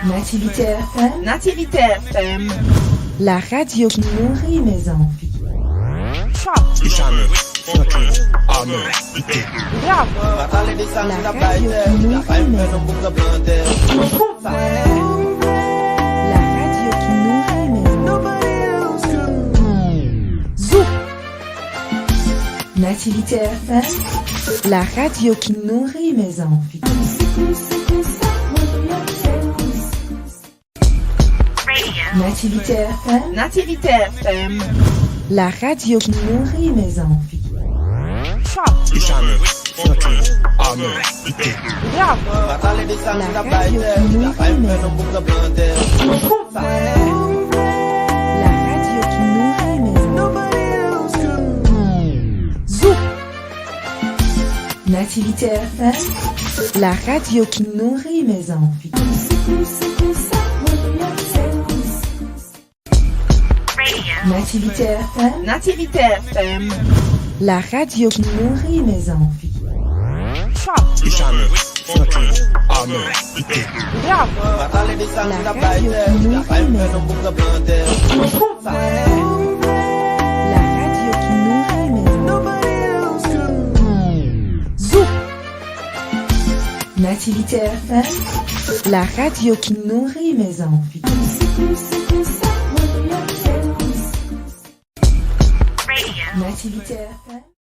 Nativité FM. Nativité FM. La radio qui nourrit mes envies. Jamais fucking amen. Bravo. La radio qui nourrit mes envies. La radio qui nourrit mes envies. Zou. Nativité FM. La radio qui nourrit mes envies. Nativité FM. Nativité FM. La radio qui nourrit mes envies. Jamais fucking amen. Bravo. La radio qui nourrit mes envies. La radio qui nourrit mes envies. Zou. Nativité FM. La radio qui nourrit mes envies. Nativité FM. Nativité FM. La radio qui nourrit mes envies. Jamais fucking amen. Bravo. La radio qui nourrit mes envies. La radio qui nourrit mes envies. Zou. Nativité FM. La radio qui nourrit mes envies. Nativité FM.